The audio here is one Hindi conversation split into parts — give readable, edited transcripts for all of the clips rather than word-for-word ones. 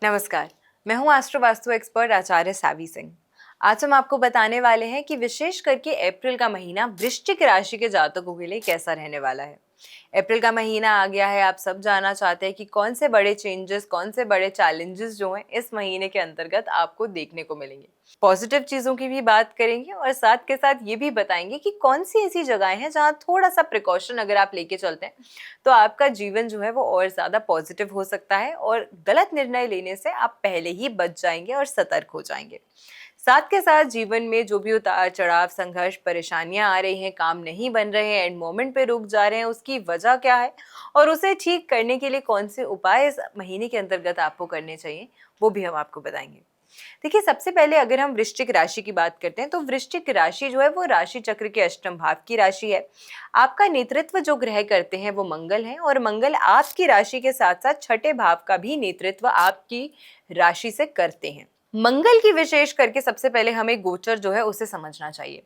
नमस्कार। मैं हूँ एस्ट्रो वास्तु एक्सपर्ट आचार्य सावी सिंह। आज हम आपको बताने वाले हैं कि विशेष करके अप्रैल का महीना वृश्चिक राशि के जातकों के लिए कैसा रहने वाला है। अप्रैल का महीना आ गया है, आप सब जानना चाहते हैं कि कौन से बड़े चेंजेस, कौन से बड़े चैलेंजेस जो हैं इस महीने के अंतर्गत आपको देखने को मिलेंगे। पॉजिटिव चीज़ों की भी बात करेंगे और साथ के साथ ये भी बताएंगे कि कौन सी ऐसी जगहें हैं जहाँ थोड़ा सा प्रिकॉशन अगर आप लेके चलते हैं तो आपका जीवन जो है वो और ज़्यादा पॉजिटिव हो सकता है और गलत निर्णय लेने से आप पहले ही बच जाएंगे और सतर्क हो जाएंगे। साथ के साथ जीवन में जो भी उतार चढ़ाव, संघर्ष, परेशानियां आ रही हैं, काम नहीं बन रहे हैं, एंड मोमेंट पे रुक जा रहे हैं, उसकी वजह क्या है और उसे ठीक करने के लिए कौन से उपाय इस महीने के अंतर्गत आपको करने चाहिए, वो भी हम आपको बताएंगे। देखिए, सबसे पहले अगर हम वृश्चिक राशि की बात करते हैं तो वृश्चिक राशि जो है वो राशि चक्र के अष्टम भाव की राशि है। आपका नेतृत्व जो ग्रह करते हैं वो मंगल है और मंगल आपकी राशि के साथ साथ छठे भाव का भी नेतृत्व आपकी राशि से करते हैं। मंगल की विशेष करके सबसे पहले हमें गोचर जो है उसे समझना चाहिए।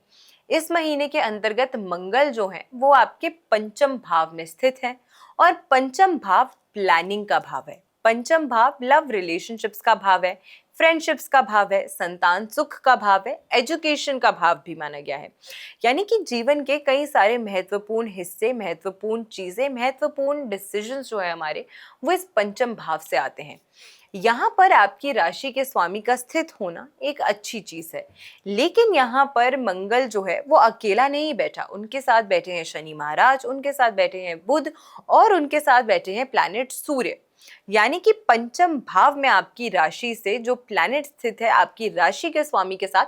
इस महीने के अंतर्गत मंगल जो है वो आपके पंचम भाव में स्थित है और पंचम भाव प्लानिंग का भाव है। पंचम भाव लव रिलेशनशिप्स का भाव है, फ्रेंडशिप्स का भाव है, संतान सुख का भाव है, एजुकेशन का भाव भी माना गया है। यानी कि जीवन के कई सारे महत्वपूर्ण हिस्से, महत्वपूर्ण चीजें, महत्वपूर्ण डिसीजंस जो है हमारे, वो इस पंचम भाव से आते हैं। यहाँ पर आपकी राशि के स्वामी का स्थित होना एक अच्छी चीज है, लेकिन यहाँ पर मंगल जो है वो अकेला नहीं बैठा, उनके साथ बैठे हैं शनि महाराज, उनके साथ बैठे हैं बुध और उनके साथ बैठे हैं प्लैनेट सूर्य। यानी कि पंचम भाव में आपकी राशि से जो प्लैनेट स्थित है आपकी राशि के स्वामी के साथ,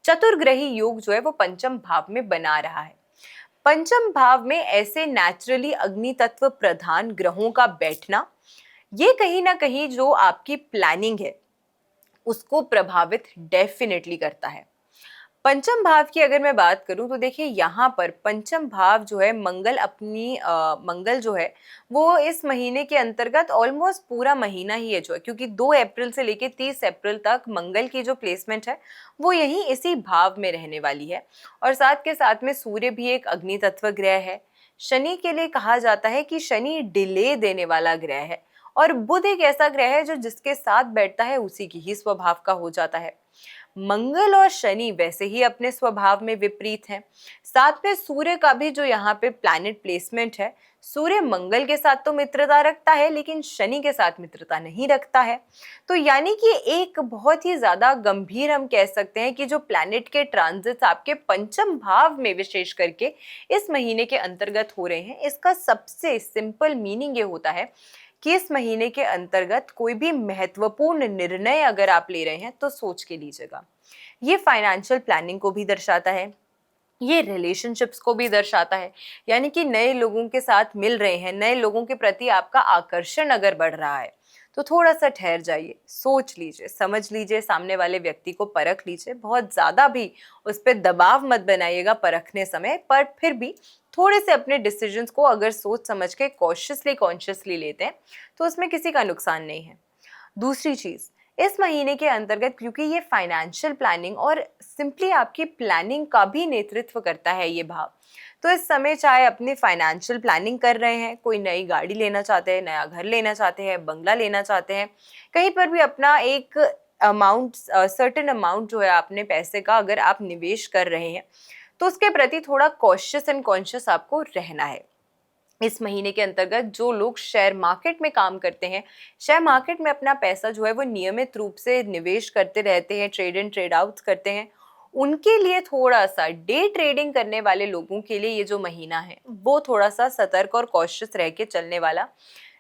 चतुर्ग्रही योग जो है वो पंचम भाव में बना रहा है। पंचम भाव में ऐसे नेचुरली अग्नि तत्व प्रधान ग्रहों का बैठना, ये कहीं ना कहीं जो आपकी प्लानिंग है उसको प्रभावित डेफिनेटली करता है। पंचम भाव की अगर मैं बात करूं तो देखिए, यहाँ पर पंचम भाव जो है मंगल जो है वो इस महीने के अंतर्गत ऑलमोस्ट पूरा महीना ही है जो है, क्योंकि 2 अप्रैल से लेके 30 अप्रैल तक मंगल की जो प्लेसमेंट है वो यही इसी भाव में रहने वाली है। और साथ के साथ में सूर्य भी एक अग्नि तत्व ग्रह है। शनि के लिए कहा जाता है कि शनि डिले देने वाला ग्रह है और बुध एक ऐसा ग्रह है जो जिसके साथ बैठता है उसी की ही स्वभाव का हो जाता है। मंगल और शनि वैसे ही अपने स्वभाव में विपरीत हैं। साथ में सूर्य का भी जो यहाँ पे प्लैनेट प्लेसमेंट है, सूर्य मंगल के साथ तो मित्रता रखता है लेकिन शनि के साथ मित्रता नहीं रखता है। तो यानी कि एक बहुत ही ज्यादा गंभीर, हम कह सकते हैं कि जो प्लैनेट के ट्रांजिट्स आपके पंचम भाव में विशेष करके इस महीने के अंतर्गत हो रहे हैं, इसका सबसे सिंपल मीनिंग ये होता है कि इस महीने के अंतर्गत कोई भी महत्वपूर्ण निर्णय अगर आप ले रहे हैं तो सोच के लीजिएगा। ये फाइनेंशियल प्लानिंग को भी दर्शाता है, ये रिलेशनशिप्स को भी दर्शाता है। यानी कि नए लोगों के साथ मिल रहे हैं, नए लोगों के प्रति आपका आकर्षण अगर बढ़ रहा है तो थोड़ा सा ठहर जाइए, सोच लीजिए, समझ लीजिए, सामने वाले व्यक्ति को परख लीजिए। बहुत ज्यादा भी उस पर दबाव मत बनाइएगा परखने समय, पर फिर भी थोड़े से अपने डिसीजंस को अगर सोच समझ के कॉन्शियसली लेते हैं तो उसमें किसी का नुकसान नहीं है। दूसरी चीज, इस महीने के अंतर्गत क्योंकि ये फाइनेंशियल प्लानिंग और सिंपली आपकी प्लानिंग का भी नेतृत्व करता है ये भाव, तो इस समय चाहे अपनी फाइनेंशियल प्लानिंग कर रहे हैं, कोई नई गाड़ी लेना चाहते हैं, नया घर लेना चाहते हैं, बंगला लेना चाहते हैं, कहीं पर भी अपना एक अमाउंट, सर्टेन अमाउंट जो है अपने पैसे का अगर आप निवेश कर रहे हैं तो उसके प्रति थोड़ा कॉशियस एंड कॉन्शियस आपको रहना है। इस महीने के अंतर्गत जो लोग शेयर मार्केट में काम करते हैं, शेयर मार्केट में अपना पैसा जो है वो नियमित रूप से निवेश करते रहते हैं, ट्रेड इन ट्रेड आउट करते हैं, उनके लिए थोड़ा सा, डे ट्रेडिंग करने वाले लोगों के लिए ये जो महीना है वो थोड़ा सा सतर्क और कॉशियस रह के चलने वाला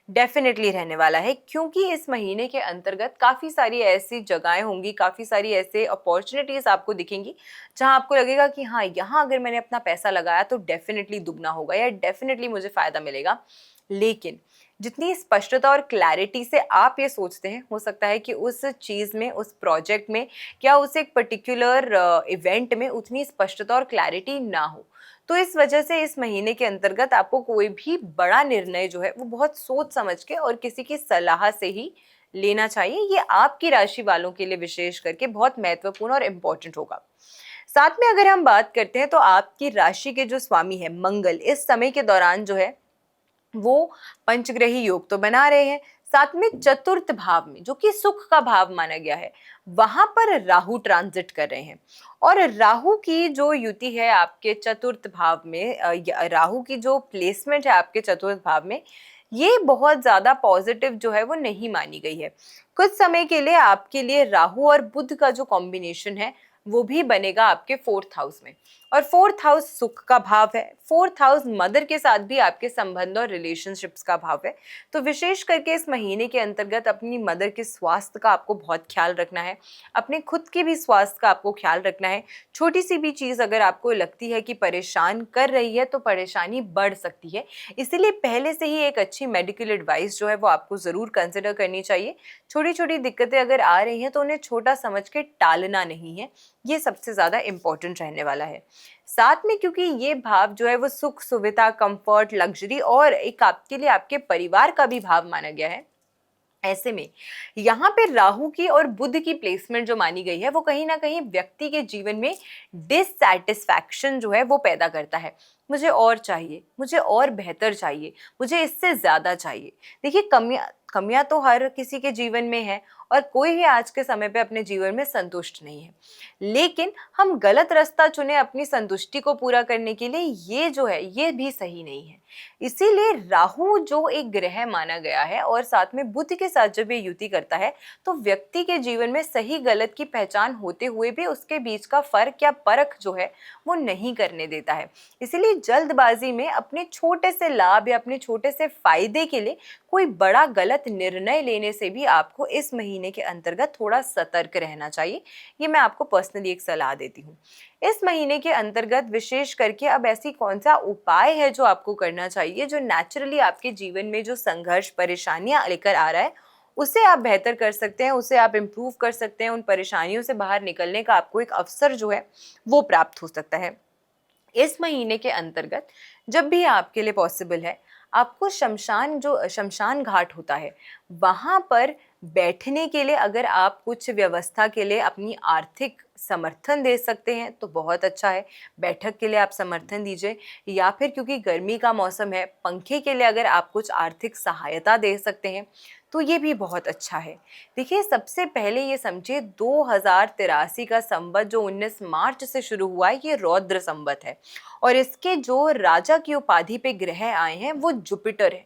डेफिनेटली रहने वाला है। क्योंकि इस महीने के अंतर्गत काफ़ी सारी ऐसी जगहें होंगी, काफ़ी सारी ऐसे अपॉर्चुनिटीज़ आपको दिखेंगी जहां आपको लगेगा कि हाँ, यहाँ अगर मैंने अपना पैसा लगाया तो डेफिनेटली दुगना होगा या डेफिनेटली मुझे फ़ायदा मिलेगा। लेकिन जितनी स्पष्टता और क्लैरिटी से आप ये सोचते हैं, हो सकता है कि उस चीज़ में, उस प्रोजेक्ट में या उस एक पर्टिकुलर इवेंट में उतनी स्पष्टता और क्लैरिटी ना हो। तो इस वजह से इस महीने के अंतर्गत आपको कोई भी बड़ा निर्णय जो है वो बहुत सोच समझ के और किसी की सलाह से ही लेना चाहिए। ये आपकी राशि वालों के लिए विशेष करके बहुत महत्वपूर्ण और इम्पोर्टेंट होगा। साथ में अगर हम बात करते हैं तो आपकी राशि के जो स्वामी है मंगल, इस समय के दौरान जो है वो पंचग्रही योग तो बना रहे हैं, साथ में चतुर्थ भाव में, जो कि सुख का भाव माना गया है, वहां पर राहु ट्रांजिट कर रहे हैं। और राहु की जो युति है आपके चतुर्थ भाव में, राहु की जो प्लेसमेंट है आपके चतुर्थ भाव में, ये बहुत ज्यादा पॉजिटिव जो है वो नहीं मानी गई है। कुछ समय के लिए आपके लिए राहु और बुध का जो कॉम्बिनेशन है वो भी बनेगा आपके फोर्थ हाउस में। और फोर्थ हाउस सुख का भाव है, फोर्थ हाउस मदर के साथ भी आपके संबंध और रिलेशनशिप्स का भाव है। तो विशेष करके इस महीने के अंतर्गत अपनी मदर के स्वास्थ्य का आपको बहुत ख्याल रखना है, अपने खुद के भी स्वास्थ्य का आपको ख्याल रखना है। छोटी सी भी चीज़ अगर आपको लगती है कि परेशान कर रही है तो परेशानी बढ़ सकती है, इसीलिए पहले से ही एक अच्छी मेडिकल एडवाइस जो है वो आपको ज़रूर कंसिडर करनी चाहिए। छोटी छोटी दिक्कतें अगर आ रही हैं तो उन्हें छोटा समझ के टालना नहीं है, ये सबसे ज़्यादा इम्पोर्टेंट रहने वाला है। साथ में क्योंकि ये भाव जो है वो सुख, सुविधा, कंफर्ट, लग्जरी और एक आपके लिए आपके परिवार का भी भाव माना गया है, ऐसे में यहाँ पे राहु की और बुध की प्लेसमेंट जो मानी गई है वो कहीं ना कहीं व्यक्ति के जीवन में डिससैटिस्फैक्शन जो है वो पैदा करता है। मुझे और चाहिए, मुझे और बेहतर चाहिए, मुझे इससे ज्यादा चाहिए। देखिए, कमियां कमियां तो हर किसी के जीवन में है और कोई भी आज के समय पे अपने जीवन में संतुष्ट नहीं है, लेकिन हम गलत रास्ता चुने अपनी संतुष्टि को पूरा करने के लिए, ये जो है ये भी सही नहीं है। इसीलिए राहु जो एक ग्रह माना गया है और साथ में बुध के साथ जब ये युति करता है तो व्यक्ति के जीवन में सही गलत की पहचान होते हुए भी उसके बीच का फर्क या परख जो है वो नहीं करने देता है। इसीलिए जल्दबाजी में अपने छोटे से लाभ या अपने छोटे से फायदे के लिए कोई बड़ा गलत निर्णय लेने से भी आपको इस महीने के अंतर्गत थोड़ा सतर्क रहना चाहिए। ये मैं आपको पर्सनली एक सलाह देती हूँ। इस महीने के अंतर्गत विशेष करके अब ऐसी कौन सा उपाय है जो आपको करना चाहिए, जो नेचुरली आपके जीवन में जो संघर्ष, परेशानियां लेकर आ रहा है उसे आप बेहतर कर सकते हैं, उसे आप इम्प्रूव कर सकते हैं। उन परेशानियों से बाहर निकलने का आपको एक अवसर जो है वो प्राप्त हो सकता है। इस महीने के अंतर्गत जब भी आपके लिए पॉसिबल है, आपको शमशान घाट होता है, वहाँ पर बैठने के लिए अगर आप कुछ व्यवस्था के लिए अपनी आर्थिक समर्थन दे सकते हैं तो बहुत अच्छा है, बैठक के लिए आप समर्थन दीजिए। या फिर क्योंकि गर्मी का मौसम है, पंखे के लिए अगर आप कुछ आर्थिक सहायता दे सकते हैं तो ये भी बहुत अच्छा है। देखिए, सबसे पहले ये समझिए 2083 का संवत जो 19 मार्च से शुरू हुआ है, ये रौद्र संवत है और इसके जो राजा की उपाधि पे ग्रह आए हैं वो जुपिटर है।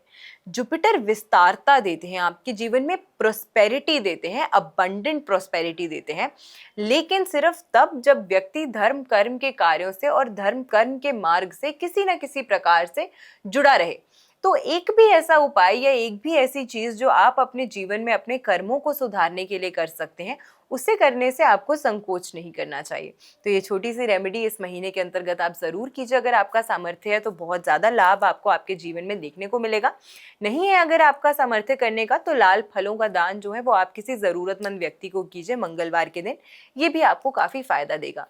जुपिटर विस्तारता देते हैं, आपके जीवन में प्रोस्पेरिटी देते हैं, अबंडेंट प्रोस्पेरिटी देते हैं, लेकिन सिर्फ तब जब व्यक्ति धर्म कर्म के कार्यों से और धर्म कर्म के मार्ग से किसी न किसी प्रकार से जुड़ा रहे। तो एक भी ऐसा उपाय या एक भी ऐसी चीज जो आप अपने जीवन में अपने कर्मों को सुधारने के लिए कर सकते हैं, उसे करने से आपको संकोच नहीं करना चाहिए। तो ये छोटी सी रेमेडी इस महीने के अंतर्गत आप जरूर कीजिए। अगर आपका सामर्थ्य है तो बहुत ज्यादा लाभ आपको आपके जीवन में देखने को मिलेगा। नहीं है अगर आपका सामर्थ्य करने का, तो लाल फलों का दान जो है वो आप किसी जरूरतमंद व्यक्ति को कीजिए मंगलवार के दिन, ये भी आपको काफी फायदा देगा।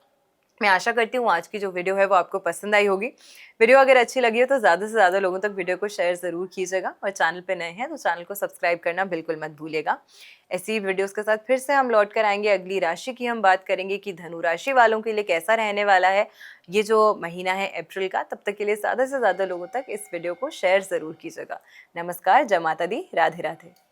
मैं आशा करती हूँ आज की जो वीडियो है वो आपको पसंद आई होगी। वीडियो अगर अच्छी लगी हो तो ज़्यादा से ज़्यादा लोगों तक वीडियो को शेयर ज़रूर कीजिएगा और चैनल पे नए हैं तो चैनल को सब्सक्राइब करना बिल्कुल मत भूलिएगा। ऐसी वीडियोस के साथ फिर से हम लौट कर आएंगे। अगली राशि की हम बात करेंगे कि धनु राशि वालों के लिए कैसा रहने वाला है ये जो महीना है अप्रैल का। तब तक के लिए ज़्यादा से ज़्यादा लोगों तक इस वीडियो को शेयर ज़रूर कीजिएगा। नमस्कार, जय माता दी, राधे राधे।